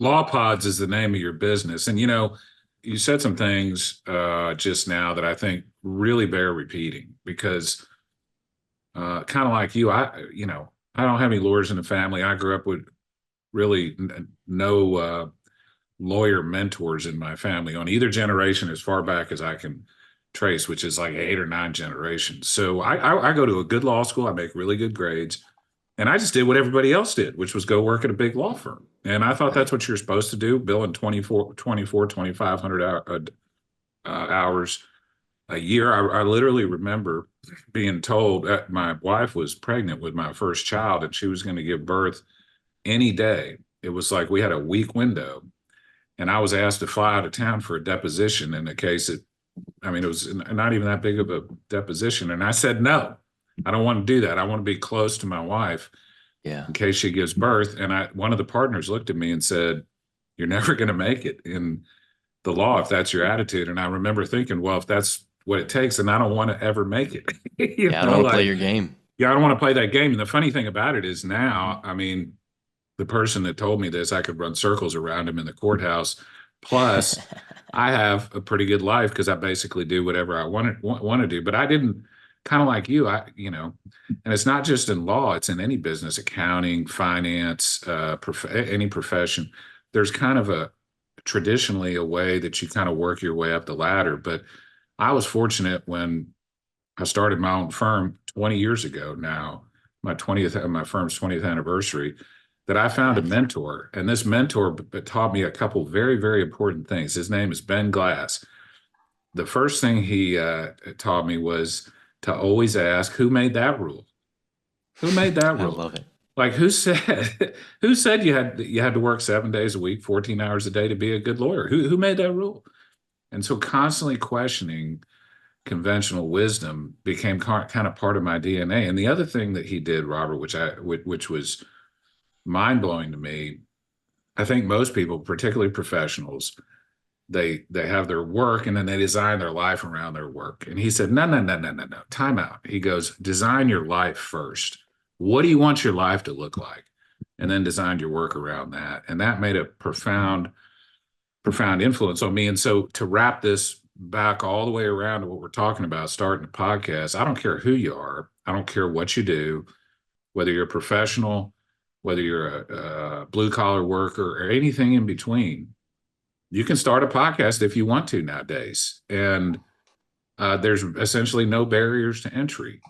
LawPods is the name of your business. And, you said some things just now that I think really bear repeating because kind of like you, I don't have any lawyers in the family. I grew up with really no lawyer mentors in my family on either generation as far back as I can trace, which is like 8 or 9 generations. So I go to a good law school. I make really good grades. And I just did what everybody else did, which was go work at a big law firm. And I thought that's Right. what you're supposed to do, billing 2,500 hours a year. I literally remember being told that my wife was pregnant with my first child and she was going to give birth any day. It was like we had a week window. And I was asked to fly out of town for a deposition in a case that, I mean, it was not even that big of a deposition. And I said, no, I don't want to do that. I want to be close to my wife Yeah. in case she gives birth. And one of the partners looked at me and said, "You're never going to make it in the law if that's your attitude." And I remember thinking, well, if that's what it takes, then I don't want to ever make it. Yeah. I don't want to play Like, your game. yeah, I don't want to play that game. And the funny thing about it is now, I mean, the person that told me this, I could run circles around him in the courthouse. Plus, I have a pretty good life because I basically do whatever I want to do. But I didn't kind of like you, and it's not just in law; it's in any business, accounting, finance, any profession. There's kind of a traditionally a way that you kind of work your way up the ladder. But I was fortunate when I started my own firm 20 years ago now, my firm's 20th anniversary, that I found a Nice. mentor. And this mentor taught me a couple very, very important things. His name is Ben Glass. The first thing he taught me was to always ask, who made that rule? Who made that I rule? love it. Like who said you had to work 7 days a week, 14 hours a day to be a good lawyer? Who made that rule? And so constantly questioning conventional wisdom became kind of part of my DNA. And the other thing that he did, Robert, which was mind blowing to me, I think most people, particularly professionals, they have their work and then they design their life around their work. And he said, no, no, no, no, no, no, time out. He goes, design your life first. What do you want your life to look like? And then design your work around that. And that made a profound influence on me. And so to wrap this back all the way around to what we're talking about, starting a podcast, I don't care who you are. I don't care what you do, whether you're a professional, whether you're a blue collar worker or anything in between. You can start a podcast if you want to nowadays. And there's essentially no barriers to entry.